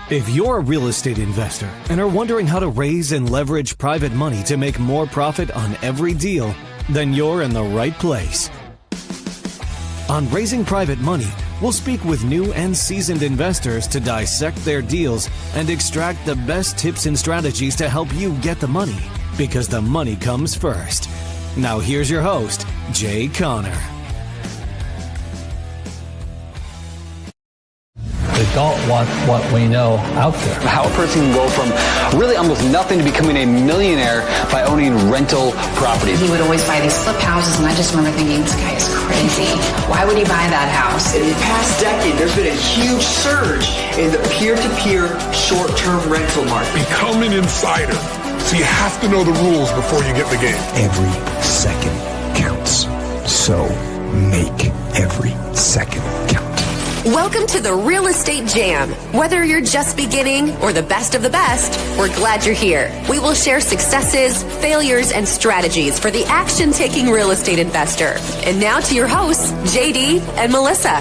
If you're a real estate investor and are wondering how to raise and leverage private money to make more profit on every deal, then you're in the right place. On Raising Private Money, we'll speak with new and seasoned investors to dissect their deals and extract the best tips and strategies to help you get the money, because the money comes first. Now here's your host, Jay Conner. They don't want what we know out there. How a person can go from really almost nothing to becoming a millionaire by owning rental properties. He would always buy these flip houses, and I just remember thinking, this guy is crazy. Why would he buy that house? In the past decade, there's been a huge surge in the peer-to-peer short-term rental market. Become an insider. So you have to know the rules before you get the game. Every second counts. So make every second count. Welcome to the Real Estate Jam. Whether you're just beginning or the best of the best, we're glad you're here. We will share successes, failures, and strategies for the action-taking real estate investor. And now to your hosts, JD and Melissa.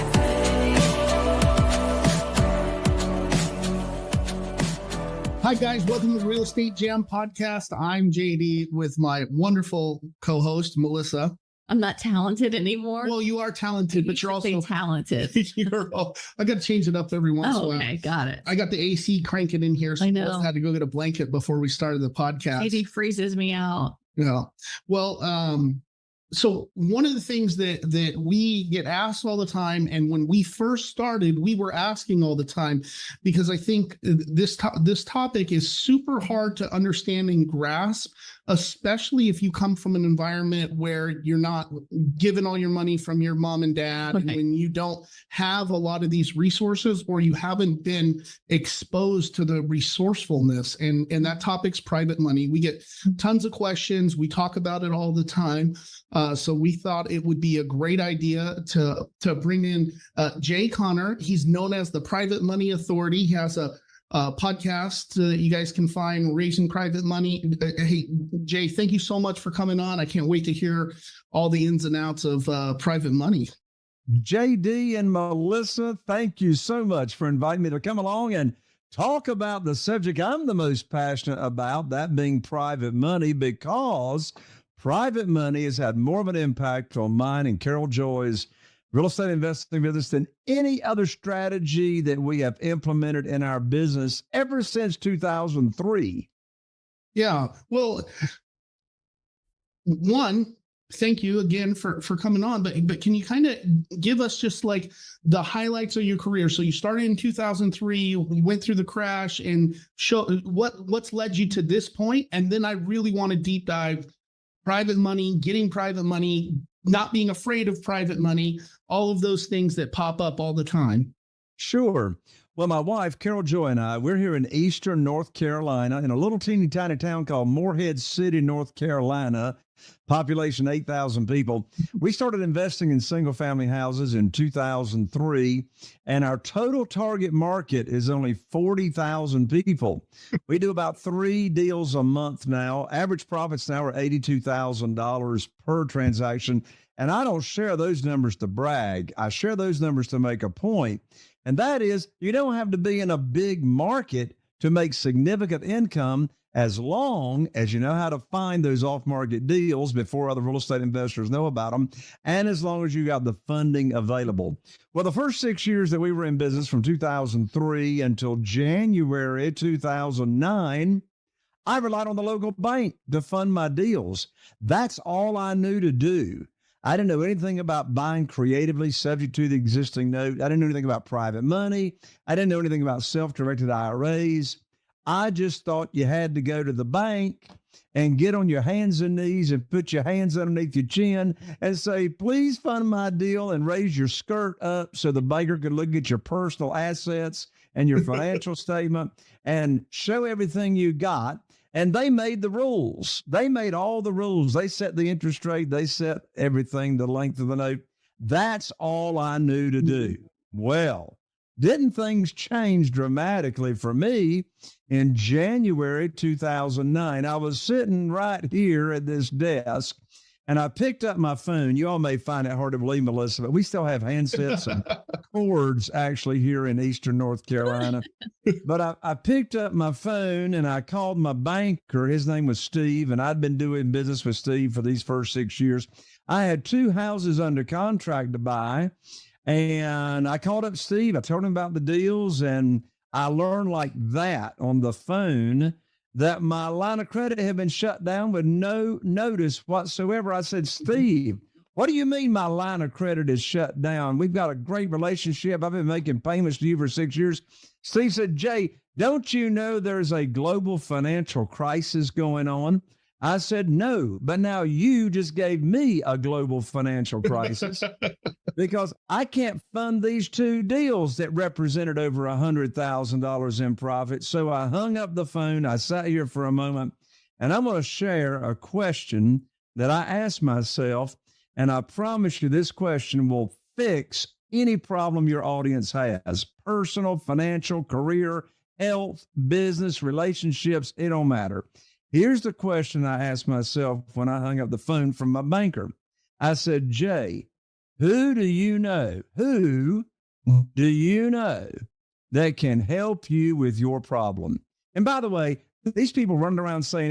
Hi, guys. Welcome to the Real Estate Jam podcast. I'm JD with my wonderful co-host, Melissa. I'm not talented anymore. Well, you are talented, but you're also talented. I got to change it up every once in a while. Okay, got it. I got the AC cranking in here, so I know. I had to go get a blanket before we started the podcast. AC freezes me out. Yeah. Well, so one of the things that we get asked all the time, and when we first started, we were asking all the time, because I think this topic is super hard to understand and grasp, especially if you come from an environment where you're not given all your money from your mom and dad, and when you don't have a lot of these resources, or you haven't been exposed to the resourcefulness. And that topic's private money. We get tons of questions. We talk about it all the time. So we thought it would be a great idea to bring in Jay Conner. He's known as the Private Money Authority. He has a podcast that you guys can find, Raising Private Money. Hey, Jay, thank you so much for coming on. I can't wait to hear all the ins and outs of private money. JD and Melissa, thank you so much for inviting me to come along and talk about the subject I'm the most passionate about, that being private money, because private money has had more of an impact on mine and Carol Joy's real estate investing business than any other strategy that we have implemented in our business ever since 2003. Yeah. Well, one, thank you again for coming on, but can you kind of give us just like the highlights of your career? So you started in 2003, you went through the crash, and show what's led you to this point. And then I really want to deep dive private money, getting private money, not being afraid of private money, all of those things that pop up all the time. Sure. Well, my wife, Carol Joy, and I, we're here in eastern North Carolina in a little teeny tiny town called Morehead City, North Carolina, population 8,000 people. We started investing in single family houses in 2003, and our total target market is only 40,000 people. We do about 3 deals a month now. Average profits now are $82,000 per transaction. And I don't share those numbers to brag. I share those numbers to make a point. And that is, you don't have to be in a big market to make significant income, as long as you know how to find those off-market deals before other real estate investors know about them, and as long as you got the funding available. Well, the first 6 years that we were in business, from 2003 until January 2009, I relied on the local bank to fund my deals. That's all I knew to do. I didn't know anything about buying creatively subject to the existing note. I didn't know anything about private money. I didn't know anything about self-directed IRAs. I just thought you had to go to the bank and get on your hands and knees and put your hands underneath your chin and say, please fund my deal, and raise your skirt up so the banker could look at your personal assets and your financial statement and show everything you got. And they made the rules. They made all the rules. They set the interest rate. They set everything, the length of the note. That's all I knew to do. Well, didn't things change dramatically for me in January 2009? I was sitting right here at this desk, And I picked up my phone. You all may find it hard to believe, Melissa, but we still have handsets and cords actually here in Eastern North Carolina. But I picked up my phone and I called my banker. His name was Steve, and I'd been doing business with Steve for these first 6 years. I had 2 houses under contract to buy, and I called up Steve. I told him about the deals, and I learned like that on the phone that my line of credit had been shut down with no notice whatsoever. I said, Steve, what do you mean my line of credit is shut down? We've got a great relationship. I've been making payments to you for 6 years. Steve said, Jay, don't you know there's a global financial crisis going on? I said, no, but now you just gave me a global financial crisis because I can't fund these 2 deals that represented over $100,000 in profit. So I hung up the phone. I sat here for a moment, and I'm going to share a question that I asked myself. And I promise you this question will fix any problem your audience has: personal, financial, career, health, business, relationships. It don't matter. Here's the question I asked myself when I hung up the phone from my banker. I said, Jay, who do you know that can help you with your problem? And by the way, these people running around saying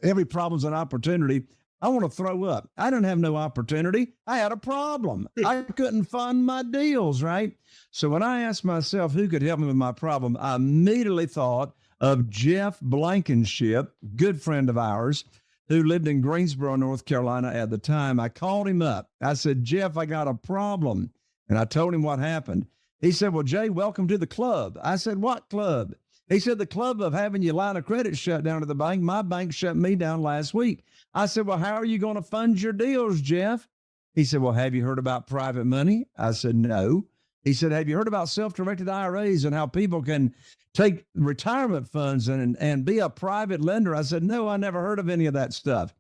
every problem's an opportunity. I want to throw up. I didn't have no opportunity. I had a problem. I couldn't fund my deals, right? So when I asked myself who could help me with my problem, I immediately thought of Jeff Blankenship, good friend of ours, who lived in Greensboro, North Carolina at the time. I called him up. I said, Jeff, I got a problem. And I told him what happened. He said, well, Jay, welcome to the club. I said, what club? He said, the club of having your line of credit shut down to the bank. My bank shut me down last week. I said, well, how are you going to fund your deals, Jeff? He said, well, have you heard about private money? I said, no. He said, have you heard about self-directed IRAs and how people can take retirement funds and be a private lender? I said, no, I never heard of any of that stuff.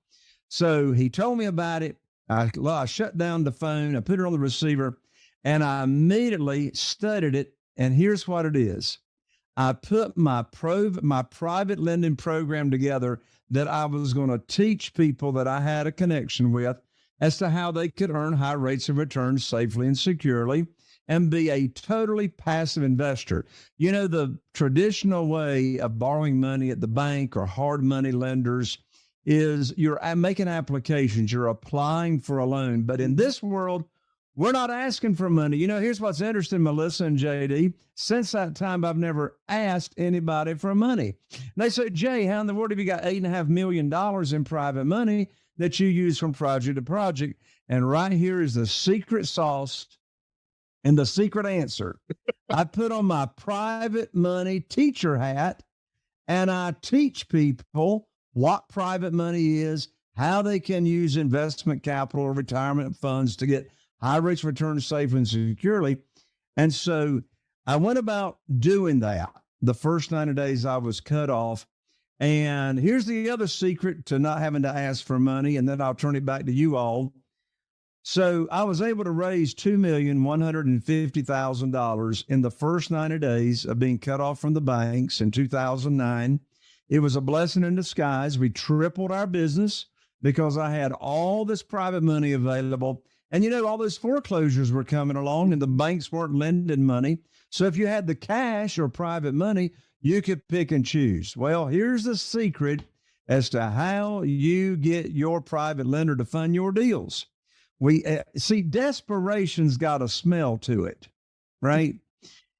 So he told me about it. I shut down the phone. I put it on the receiver, and I immediately studied it. And here's what it is. I put my private lending program together that I was going to teach people that I had a connection with as to how they could earn high rates of return safely and securely and be a totally passive investor. You know, the traditional way of borrowing money at the bank or hard money lenders is you're making applications, you're applying for a loan. But in this world, we're not asking for money. You know, here's what's interesting, Melissa and JD. Since that time, I've never asked anybody for money. And they say, Jay, how in the world have you got $8.5 million in private money that you use from project to project? And right here is the secret sauce and the secret answer. I put on my private money teacher hat, and I teach people what private money is, how they can use investment capital or retirement funds to get high rates of return safely and securely. And so I went about doing that the first 90 days I was cut off. And here's the other secret to not having to ask for money, and then I'll turn it back to you all. So I was able to raise $2,150,000 in the first 90 days of being cut off from the banks in 2009. It was a blessing in disguise. We tripled our business because I had all this private money available. And, you know, all those foreclosures were coming along and the banks weren't lending money. So if you had the cash or private money, you could pick and choose. Well, here's the secret as to how you get your private lender to fund your deals. We see, desperation's got a smell to it, right?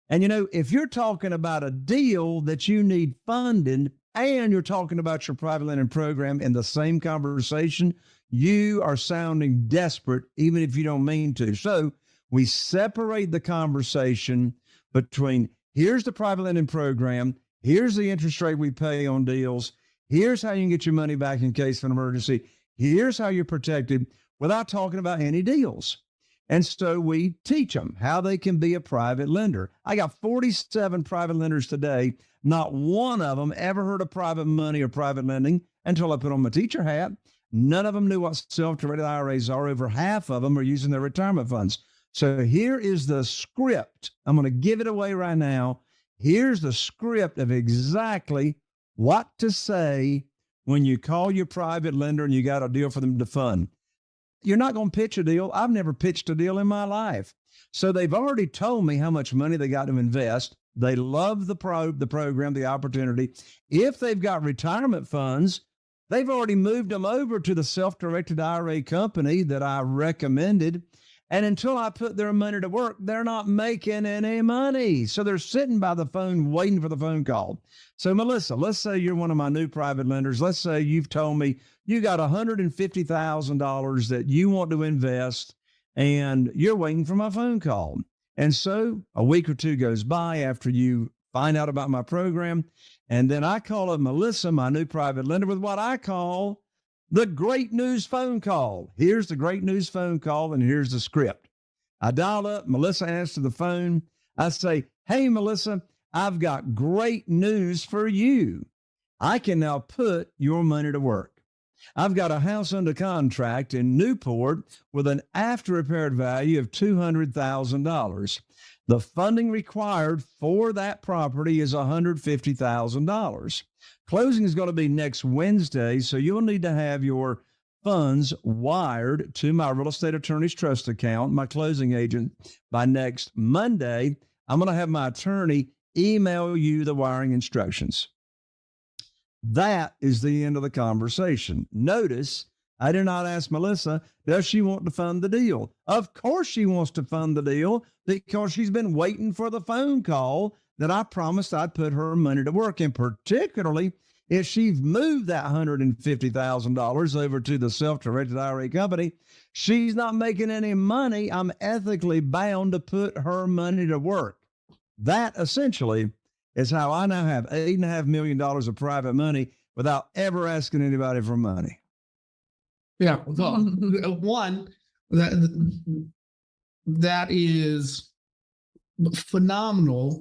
And, you know, if you're talking about a deal that you need funding and you're talking about your private lending program in the same conversation, you are sounding desperate, even if you don't mean to. So we separate the conversation between here's the private lending program, here's the interest rate we pay on deals, here's how you can get your money back in case of an emergency, here's how you're protected, without talking about any deals. And so we teach them how they can be a private lender. I got 47 private lenders today. Not one of them ever heard of private money or private lending until I put on my teacher hat. None of them knew what self-directed IRAs are. Over half of them are using their retirement funds. So here is the script. I'm going to give it away right now. Here's the script of exactly what to say when you call your private lender and you got a deal for them to fund. you're not going to pitch a deal. I've never pitched a deal in my life. So they've already told me how much money they got to invest. They love the program, the opportunity. If they've got retirement funds, they've already moved them over to the self-directed IRA company that I recommended. And until I put their money to work, they're not making any money. So they're sitting by the phone waiting for the phone call. So Melissa, let's say you're one of my new private lenders. Let's say you've told me you got $150,000 that you want to invest and you're waiting for my phone call. And so a week or two goes by after you find out about my program. And then I call up Melissa, my new private lender, with what I call the great news phone call. Here's the great news phone call, and here's the script. I dial up, Melissa answers the phone. I say, hey, Melissa, I've got great news for you. I can now put your money to work. I've got a house under contract in Newport with an after repaired value of $200,000. The funding required for that property is $150,000. Closing is going to be next Wednesday, so you'll need to have your funds wired to my real estate attorney's trust account, my closing agent, by next Monday. I'm going to have my attorney email you the wiring instructions. That is the end of the conversation. Notice I did not ask Melissa, does she want to fund the deal? Of course she wants to fund the deal because she's been waiting for the phone call that I promised I'd put her money to work. And particularly if she's moved that $150,000 over to the self-directed IRA company, she's not making any money. I'm ethically bound to put her money to work. That essentially is how I now have $8.5 million of private money without ever asking anybody for money. Yeah. Well, one, that is phenomenal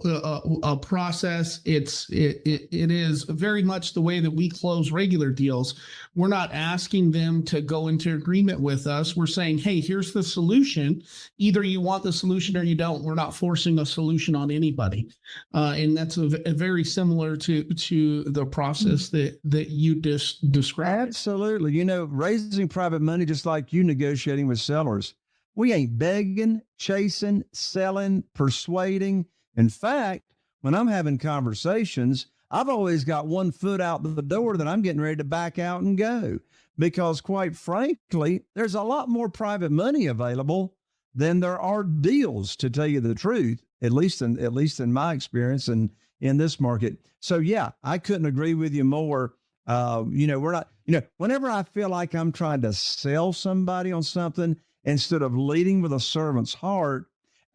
process. It is very much the way that we close regular deals. We're not asking them to go into agreement with us. We're saying, hey, here's the solution. Either you want the solution or you don't. We're not forcing a solution on anybody. And that's a very similar to the process that you just described. Absolutely. You know, raising private money, just like you negotiating with sellers. We ain't begging, chasing, selling, persuading. In fact, when I'm having conversations, I've always got one foot out the door that I'm getting ready to back out and go. Because quite frankly, there's a lot more private money available than there are deals, to tell you the truth, at least in my experience and in this market. So yeah, I couldn't agree with you more. We're not, whenever I feel like I'm trying to sell somebody on something, instead of leading with a servant's heart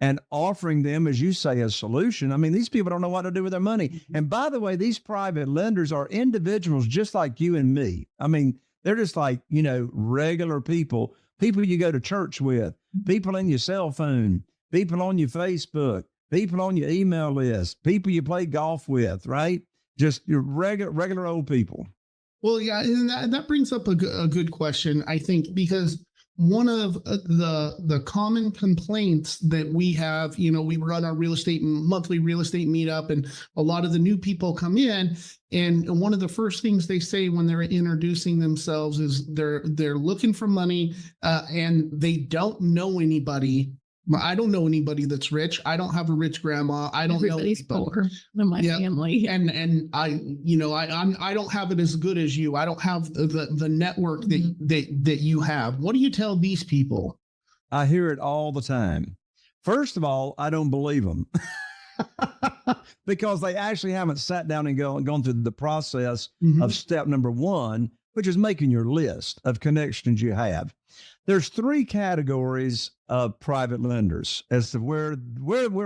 and offering them, as you say, a solution. I mean, these people don't know what to do with their money. And by the way, these private lenders are individuals just like you and me. I mean, they're just like, regular people you go to church with, people in your cell phone, people on your Facebook, people on your email list, people you play golf with, right? Just your regular old people. Well, yeah, and that brings up a good question, I think, because one of the common complaints that we have, we run our monthly real estate meetup, and a lot of the new people come in, and one of the first things they say when they're introducing themselves is they're looking for money, and they don't know anybody. I don't know anybody that's rich. I don't have a rich grandma. I don't Everybody's know poor in my family. And I don't have it as good as you. I don't have the network that you have. What do you tell these people? I hear it all the time. First of all, I don't believe them because they actually haven't sat down and gone through the process of step number one, which is making your list of connections you have. There's three categories of private lenders as to where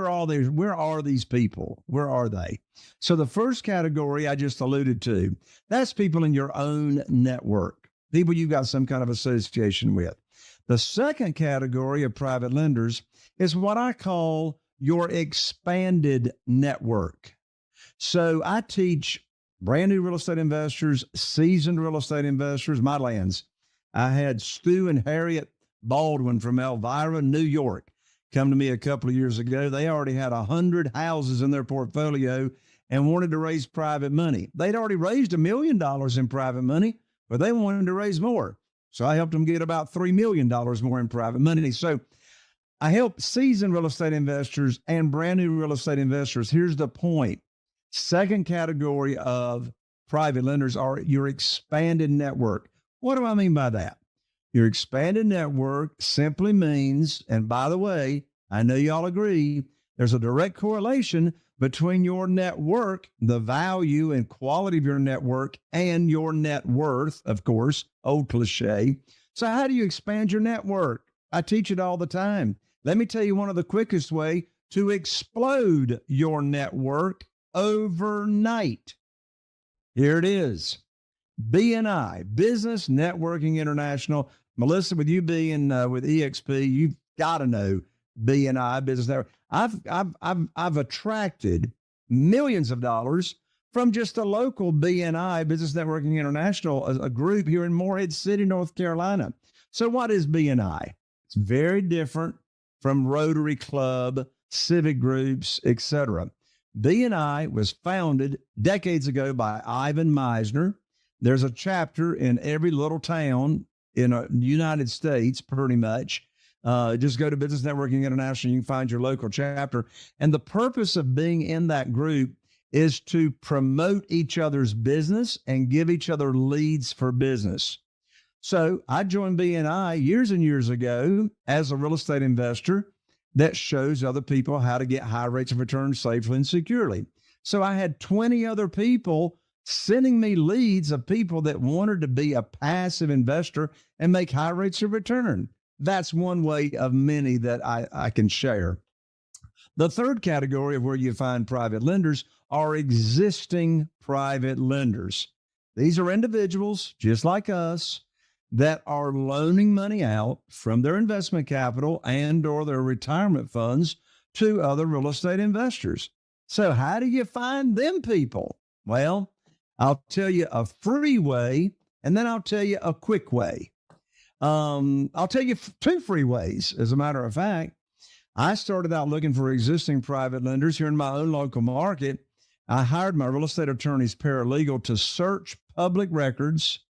are these people? Where are they? So the first category I just alluded to, that's people in your own network, people you've got some kind of association with. The second category of private lenders is what I call your expanded network. So I teach brand new real estate investors, seasoned real estate investors, my lands. I had Stu and Harriet Baldwin from Elvira, New York, come to me a couple of years ago. They already had 100 houses in their portfolio and wanted to raise private money. They'd already raised $1 million in private money, but they wanted to raise more. So I helped them get about $3 million more in private money. So I help seasoned real estate investors and brand new real estate investors. Here's the point. Second category of private lenders are your expanded network. What do I mean by that? Your expanded network simply means, and by the way, I know y'all agree, there's a direct correlation between your network, the value and quality of your network, and your net worth, of course, old cliche. So how do you expand your network? I teach it all the time. Let me tell you one of the quickest way to explode your network overnight. Here it is. BNI, Business Networking International. Melissa, with you being with EXP, you've got to know BNI, Business Network. I've attracted millions of dollars from just a local BNI, Business Networking International, a group here in Morehead City, North Carolina. So what is BNI? It's very different from Rotary Club, civic groups, etc. BNI was founded decades ago by Ivan Misner. There's a chapter in every little town in the United States, pretty much. Just go to Business Networking International, you can find your local chapter. And the purpose of being in that group is to promote each other's business and give each other leads for business. So I joined BNI years and years ago as a real estate investor that shows other people how to get high rates of return safely and securely. So I had 20 other people sending me leads of people that wanted to be a passive investor and make high rates of return. That's one way of many that I can share. The third category of where you find private lenders are existing private lenders. These are individuals just like us that are loaning money out from their investment capital and or their retirement funds to other real estate investors. So how do you find them people? Well, I'll tell you a free way, and then I'll tell you a quick way. I'll tell you two free ways. As a matter of fact, I started out looking for existing private lenders here in my own local market. I hired my real estate attorney's paralegal to search public records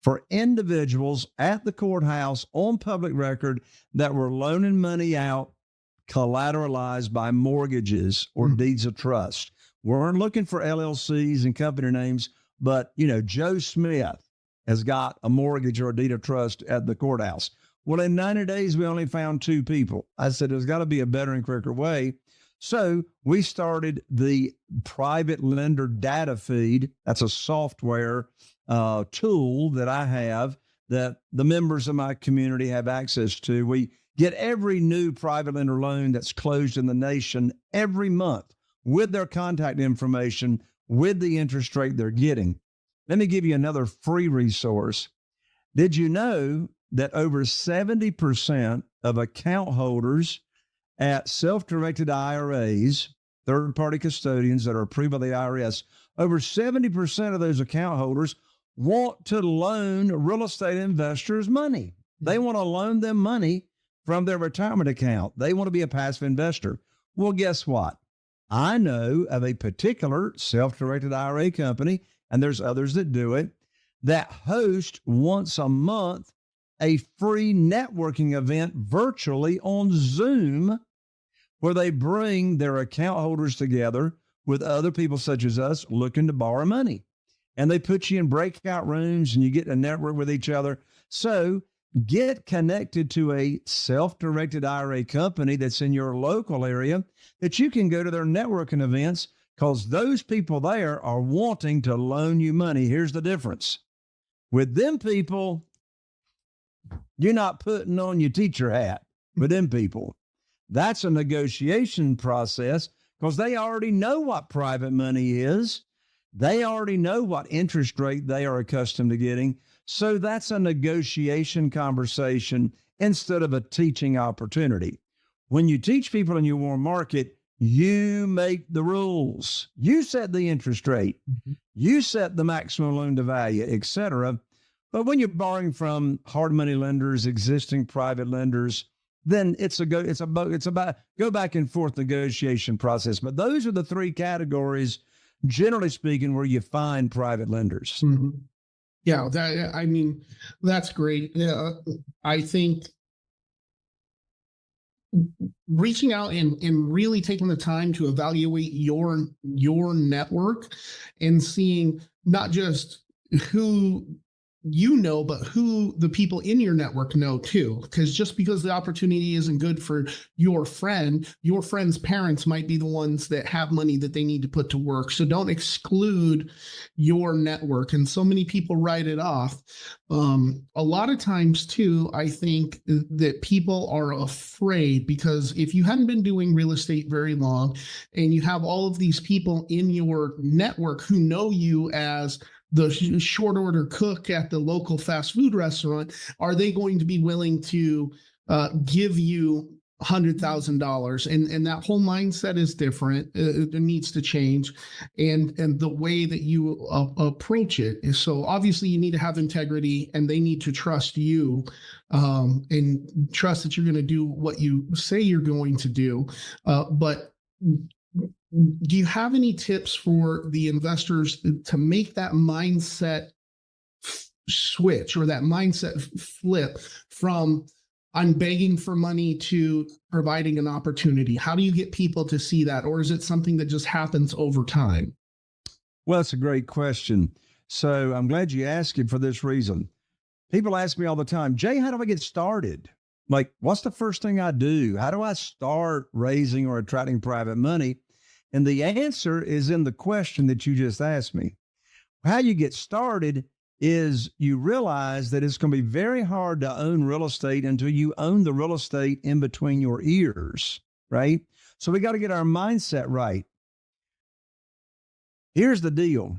for individuals at the courthouse on public record that were loaning money out collateralized by mortgages or deeds of trust. We weren't looking for LLCs and company names, but, you know, Joe Smith has got a mortgage or a deed of trust at the courthouse. Well, in 90 days, we only found 2 people. I said, there's got to be a better and quicker way. So we started the private lender data feed. That's a software tool that I have that the members of my community have access to. We get every new private lender loan that's closed in the nation every month with their contact information, with the interest rate they're getting. Let me give you another free resource. Did you know that over 70% of account holders at self-directed IRAs, third-party custodians that are approved by the IRS, over 70% of those account holders want to loan real estate investors money. They want to loan them money from their retirement account. They want to be a passive investor. Well, guess what? I know of a particular self-directed IRA company, and there's others that do it, that host once a month a free networking event virtually on Zoom where they bring their account holders together with other people such as us looking to borrow money. And they put you in breakout rooms and you get to network with each other. So get connected to a self-directed IRA company that's in your local area that you can go to their networking events, because those people there are wanting to loan you money. Here's the difference. With them people, you're not putting on your teacher hat with them people. That's a negotiation process because they already know what private money is. They already know what interest rate they are accustomed to getting. So that's a negotiation conversation instead of a teaching opportunity. When you teach people in your warm market, you make the rules. You set the interest rate. You set the maximum loan to value, et cetera. But when you're borrowing from hard money lenders, existing private lenders, then it's about go back and forth negotiation process. But those are the 3 categories, generally speaking, where you find private lenders. Yeah, I mean, that's great. I think reaching out and really taking the time to evaluate your network and seeing not just who you know, but who the people in your network know too. Because just because the opportunity isn't good for your friend's parents might be the ones that have money that they need to put to work. So don't exclude your network. And so many people write it off. A lot of times too, I think that people are afraid because if you hadn't been doing real estate very long and you have all of these people in your network who know you as the short order cook at the local fast food restaurant, are they going to be willing to give you $100,000? And that whole mindset is different. It needs to change, and the way that you approach it is. So obviously you need to have integrity, and they need to trust you, and trust that you're going to do what you say you're going to do. But do you have any tips for the investors to make that mindset switch or that mindset flip from I'm begging for money to providing an opportunity? How do you get people to see that? Or is it something that just happens over time? Well, it's a great question. So I'm glad you asked it for this reason. People ask me all the time, Jay, how do I get started? Like, what's the first thing I do? How do I start raising or attracting private money? And the answer is in the question that you just asked me. How you get started is you realize that it's going to be very hard to own real estate until you own the real estate in between your ears, right? So we got to get our mindset right. Here's the deal.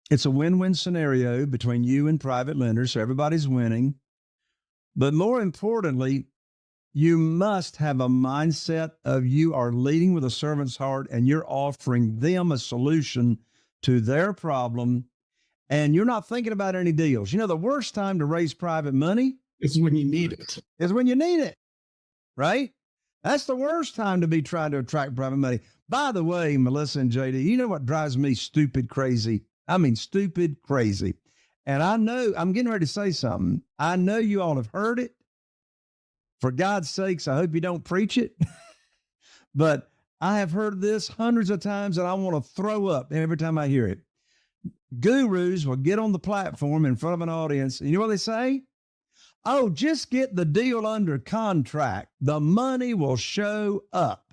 It's a win-win scenario between you and private lenders, so everybody's winning. But more importantly, you must have a mindset of you are leading with a servant's heart and you're offering them a solution to their problem, and you're not thinking about any deals. You know, the worst time to raise private money is when you need it. Is when you need it, right? That's the worst time to be trying to attract private money. By the way, Melissa and JD, you know what drives me stupid crazy? I mean, stupid crazy. And I know, I'm getting ready to say something. I know you all have heard it. For God's sakes, I hope you don't preach it. But I have heard this hundreds of times and I want to throw up every time I hear it. Gurus will get on the platform in front of an audience, and you know what they say? Oh, just get the deal under contract. The money will show up.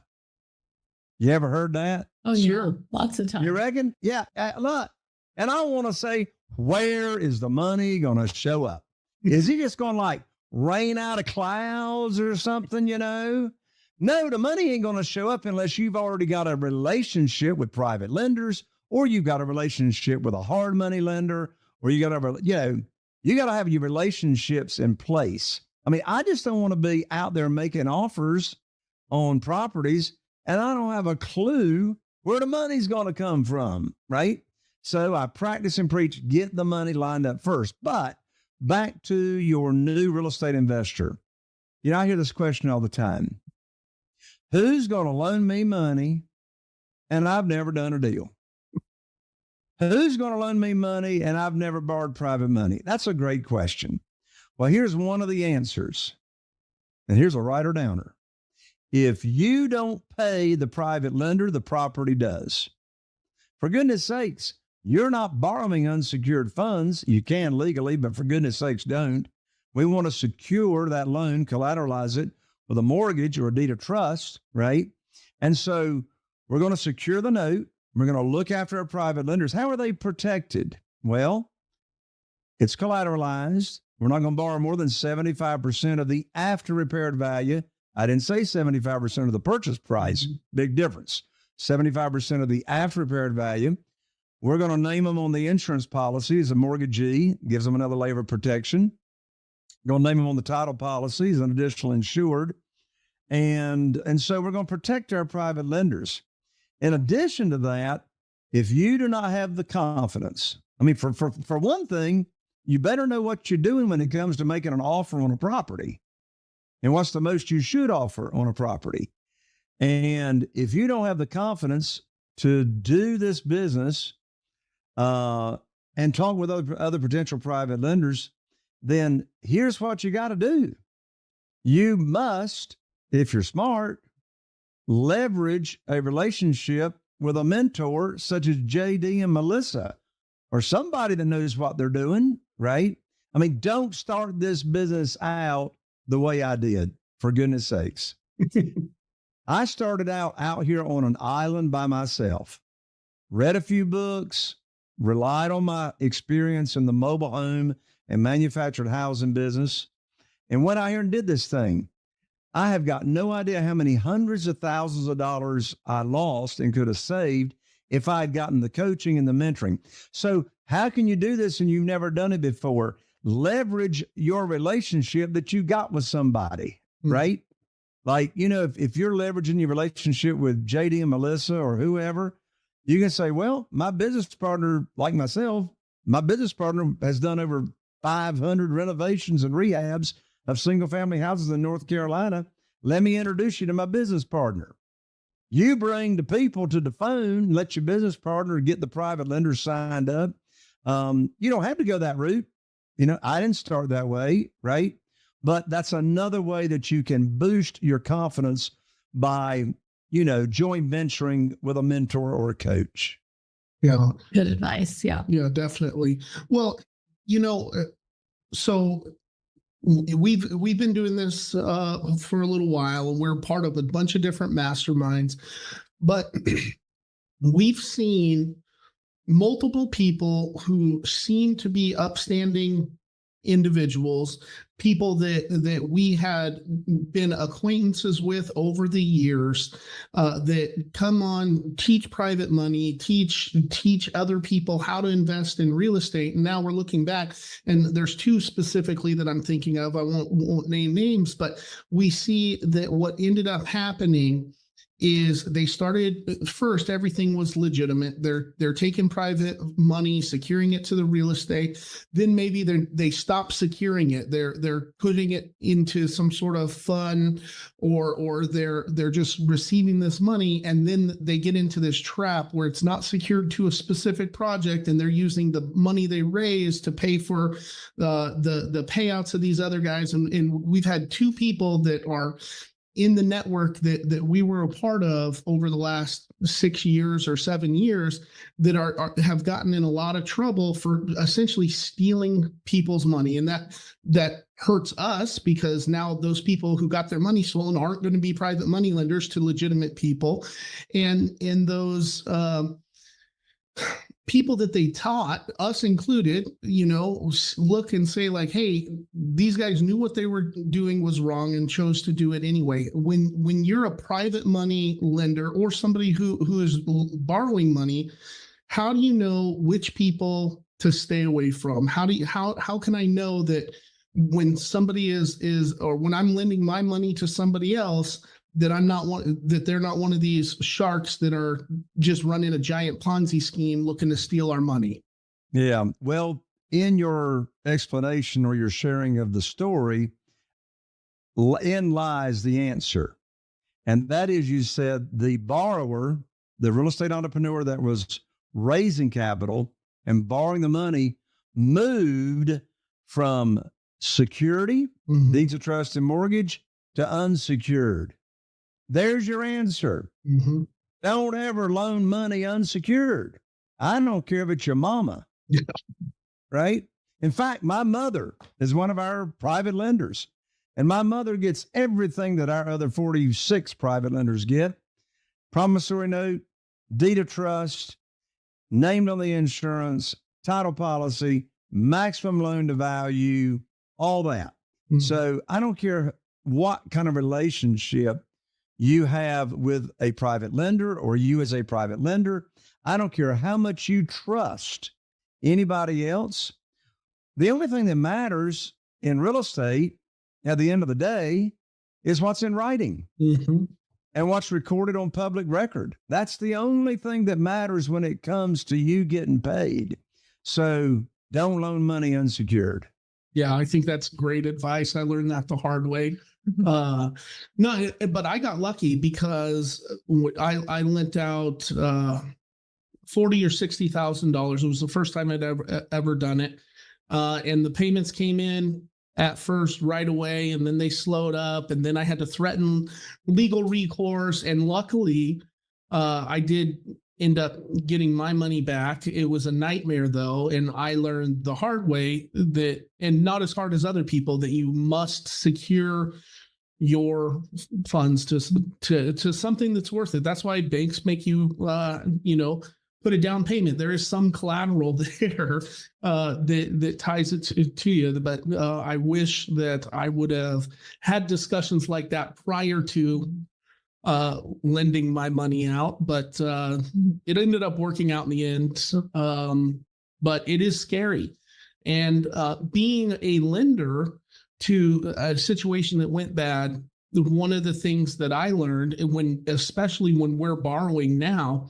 You ever heard that? Oh, sure. Yeah. Lots of times. You reckon? Yeah, look. And I want to say, where is the money going to show up? Is he just going to like rain out of clouds or something, you know? No, the money ain't going to show up unless you've already got a relationship with private lenders, or you've got a relationship with a hard money lender, or you got to, you know, you got to have your relationships in place. I mean, I just don't want to be out there making offers on properties and I don't have a clue where the money's going to come from, right? So I practice and preach, get the money lined up first. But back to your new real estate investor. You know, I hear this question all the time. Who's going to loan me money and I've never done a deal? Who's going to loan me money and I've never borrowed private money? That's a great question. Well, here's one of the answers. And here's a writer downer. If you don't pay the private lender, the property does. For goodness sakes, you're not borrowing unsecured funds. You can legally, but for goodness sakes, don't. We want to secure that loan, collateralize it with a mortgage or a deed of trust, right? And so we're going to secure the note. We're going to look after our private lenders. How are they protected? Well, it's collateralized. We're not going to borrow more than 75% of the after repaired value. I didn't say 75% of the purchase price. Big difference. 75% of the after repaired value. We're going to name them on the insurance policy as a mortgagee, gives them another layer of protection. Going to name them on the title policy as an additional insured. And so we're going to protect our private lenders. In addition to that, if you do not have the confidence, I mean, for one thing, you better know what you're doing when it comes to making an offer on a property and what's the most you should offer on a property. And if you don't have the confidence to do this business, and talk with other potential private lenders, then here's what you got to do. You must, if you're smart, leverage a relationship with a mentor such as JD and Melissa, or somebody that knows what they're doing, right? I mean, don't start this business out the way I did, for goodness sakes. I started out here on an island by myself, read a few books, relied on my experience in the mobile home and manufactured housing business, and went out here and did this thing. I have got no idea how many hundreds of thousands of dollars I lost and could have saved if I had gotten the coaching and the mentoring. So how can you do this and you've never done it before? Leverage your relationship that you got with somebody, right? Like, you know, if you're leveraging your relationship with JD and Melissa or whoever, you can say, well, my business partner, like myself, my business partner has done over 500 renovations and rehabs of single family houses in North Carolina. Let me introduce you to my business partner. You bring the people to the phone, let your business partner get the private lenders signed up. You don't have to go that route. You know, I didn't start that way, right? But that's another way that you can boost your confidence by, you know, joint venturing with a mentor or a coach. Yeah. Good advice. Yeah. Yeah, definitely. Well, you know, so we've been doing this for a little while, and we're part of a bunch of different masterminds, but we've seen multiple people who seem to be upstanding individuals, people that we had been acquaintances with over the years, that come on, teach private money, teach other people how to invest in real estate. And now we're looking back, and there's two specifically that I'm thinking of. I won't name names, but we see that what ended up happening is they started first, everything was legitimate. They're taking private money, securing it to the real estate. Then maybe they stop securing it. They're putting it into some sort of fund, or they're just receiving this money, and then they get into this trap where it's not secured to a specific project, and they're using the money they raised to pay for the payouts of these other guys. And we've had two people that are in the network that we were a part of over the last 6 years or 7 years that have gotten in a lot of trouble for essentially stealing people's money. And that hurts us, because now those people who got their money stolen aren't going to be private money lenders to legitimate people. And in those people that they taught, us included, you know, look and say like, hey, these guys knew what they were doing was wrong and chose to do it anyway. When you're a private money lender or somebody who is borrowing money, how do you know which people to stay away from? How can I know that when somebody is or when I'm lending my money to somebody else, that they're not one of these sharks that are just running a giant Ponzi scheme looking to steal our money? Yeah. Well, in your explanation or your sharing of the story, in lies the answer. And that is, you said the borrower, the real estate entrepreneur that was raising capital and borrowing the money, moved from security, deeds of trust and mortgage, to unsecured. There's your answer. Don't ever loan money unsecured. I don't care if it's your mama, right? In fact, my mother is one of our private lenders, and my mother gets everything that our other 46 private lenders get: promissory note, deed of trust, named on the insurance, title policy, maximum loan to value, all that. So I don't care what kind of relationship you have with a private lender, or you as a private lender. I don't care how much you trust anybody else. The only thing that matters in real estate at the end of the day is what's in writing and what's recorded on public record. That's the only thing that matters when it comes to you getting paid. So don't loan money unsecured. Yeah, I think that's great advice. I learned that the hard way. No, but I got lucky because I lent out $40,000 or $60,000. It was the first time I'd ever done it. And the payments came in at first right away, and then they slowed up, and then I had to threaten legal recourse. And luckily, I did end up getting my money back. It was a nightmare though, and I learned the hard way that, and not as hard as other people, that you must secure your funds to something that's worth it. That's why banks make you, put a down payment. There is some collateral there that ties it to you. But I wish that I would have had discussions like that prior to lending my money out. But it ended up working out in the end. But it is scary. And being a lender to a situation that went bad, one of the things that I learned, especially when we're borrowing now,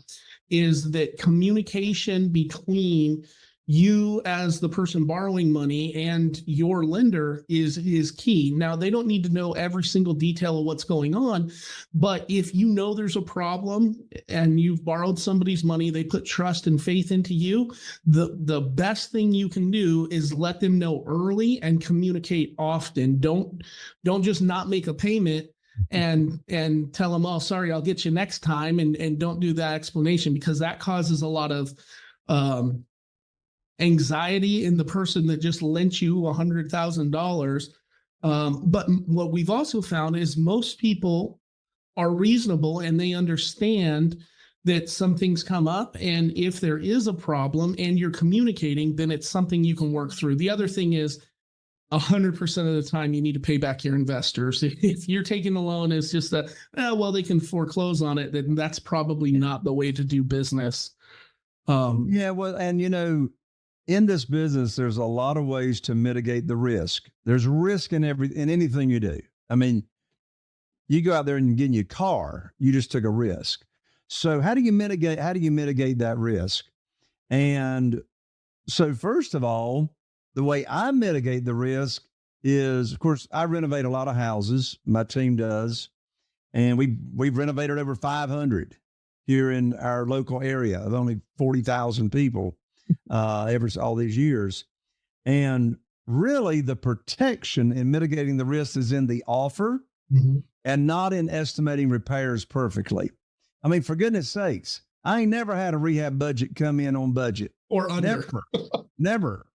is that communication between you as the person borrowing money and your lender is key. Now, they don't need to know every single detail of what's going on, but if you know there's a problem and you've borrowed somebody's money, they put trust and faith into you, the best thing you can do is let them know early and communicate often. Don't just not make a payment and tell them, oh, sorry, I'll get you next time, and don't do that explanation, because that causes a lot of anxiety in the person that just lent you $100,000. But what we've also found is most people are reasonable, and they understand that some things come up, and if there is a problem and you're communicating, then it's something you can work through. The other thing is 100% of the time you need to pay back your investors. If you're taking a loan, it's just that, they can foreclose on it, then that's probably not the way to do business. And in this business, there's a lot of ways to mitigate the risk. There's risk in anything you do. I mean, you go out there and get in your car, you just took a risk. So how do you mitigate that risk? And so first of all, the way I mitigate the risk is, of course, I renovate a lot of houses. My team does. And we've renovated over 500 here in our local area of only 40,000 people all these years. And really the protection in mitigating the risk is in the offer and not in estimating repairs perfectly. I mean, for goodness sakes, I ain't never had a rehab budget come in on budget. Or under. Never.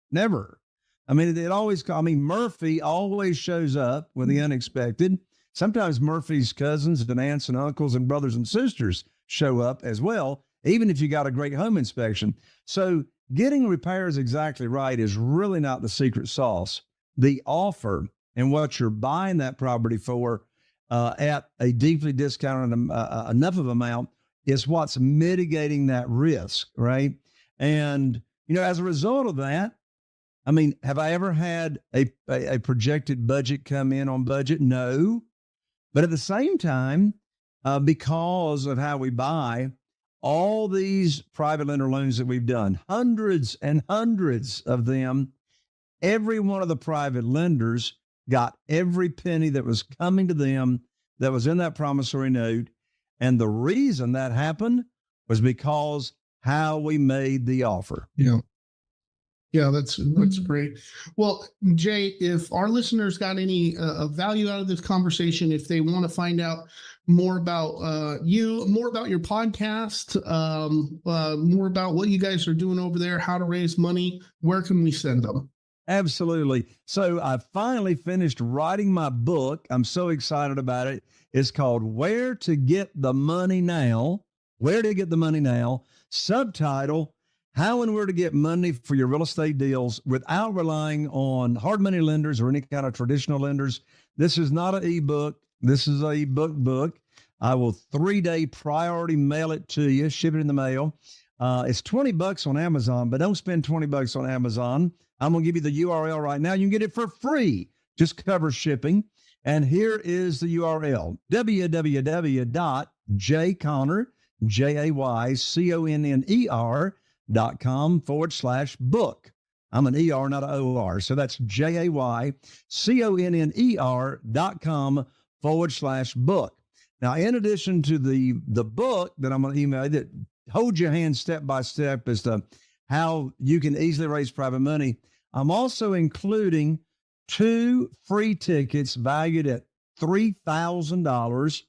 I mean, Murphy always shows up with the unexpected. Sometimes Murphy's cousins and aunts and uncles and brothers and sisters show up as well, even if you got a great home inspection. So getting repairs exactly right is really not the secret sauce. The offer and what you're buying that property for at a deeply discounted enough of amount is what's mitigating that risk, right? And, as a result of that, I mean, have I ever had a projected budget come in on budget? No. But at the same time, because of how we buy, all these private lender loans that we've done, hundreds and hundreds of them, every one of the private lenders got every penny that was coming to them that was in that promissory note. And the reason that happened was because how we made the offer. Yeah, that's great. Well, Jay, if our listeners got any value out of this conversation, if they want to find out more about you, more about your podcast, more about what you guys are doing over there, how to raise money, where can we send them? Absolutely. So I finally finished writing my book. I'm so excited about it. It's called Where to Get the Money Now. Where to Get the Money Now. Subtitle, How and Where to Get Money for Your Real Estate Deals Without Relying on Hard Money Lenders or any kind of traditional lenders. This is not an ebook. This is a book. I will 3-day priority mail it to you, ship it in the mail. It's $20 on Amazon, but don't spend $20 on Amazon. I'm going to give you the URL right now. You can get it for free. Just cover shipping. And here is the URL, jayconner.com/book. I'm an ER, not an OR. So that's jayconner.com/book. Now, in addition to the book that I'm going to email that hold your hand step by step as to how you can easily raise private money. I'm also including 2 free tickets valued at $3,000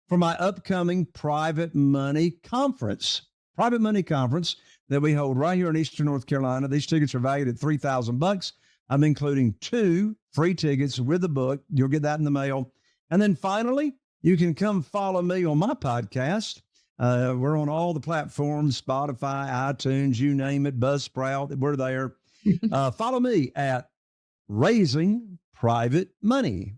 for my upcoming private money conference that we hold right here in Eastern North Carolina. These tickets are valued at $3,000. I'm including 2 free tickets with the book. You'll get that in the mail. And then finally, you can come follow me on my podcast. We're on all the platforms, Spotify, iTunes, you name it, Buzzsprout, we're there. Follow me at Raising Private Money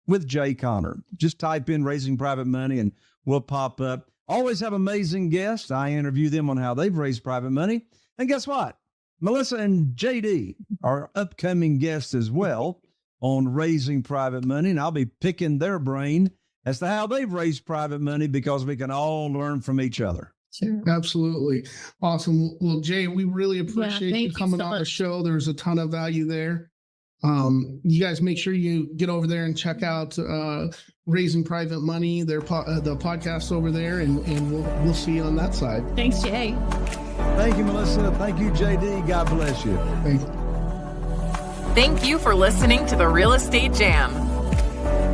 with Jay Conner. Just type in Raising Private Money and we'll pop up. Always have amazing guests. I interview them on how they've raised private money. And guess what? Melissa and JD are upcoming guests as well on Raising Private Money. And I'll be picking their brain as to how they've raised private money, because we can all learn from each other. Sure. Absolutely. Awesome. Well, Jay, we really appreciate you coming on the show. There's a ton of value there. You guys make sure you get over there and check out Raising Private Money, the podcast over there, and we'll see you on that side. Thanks, Jay. Thank you, Melissa. Thank you, JD. God bless you. Thank you. Thank you for listening to the Real Estate Jam.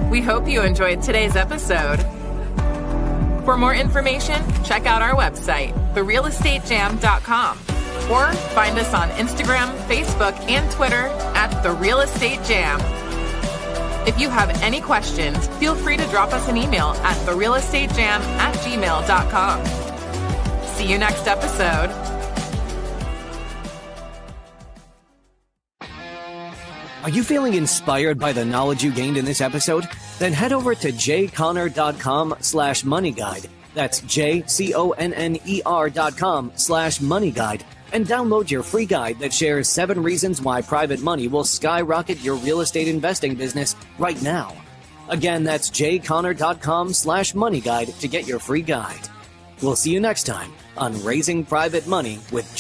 We hope you enjoyed today's episode. For more information, check out our website, therealestatejam.com, or find us on Instagram, Facebook, and Twitter at The Real Estate Jam. If you have any questions, feel free to drop us an email at therealestatejam@gmail.com. See you next episode. Are you feeling inspired by the knowledge you gained in this episode? Then head over to jayconner.com/moneyguide. That's JCONNER.com/moneyguide and download your free guide that shares 7 reasons why private money will skyrocket your real estate investing business right now. Again, that's jayconner.com/moneyguide to get your free guide. We'll see you next time on Raising Private Money with Jay.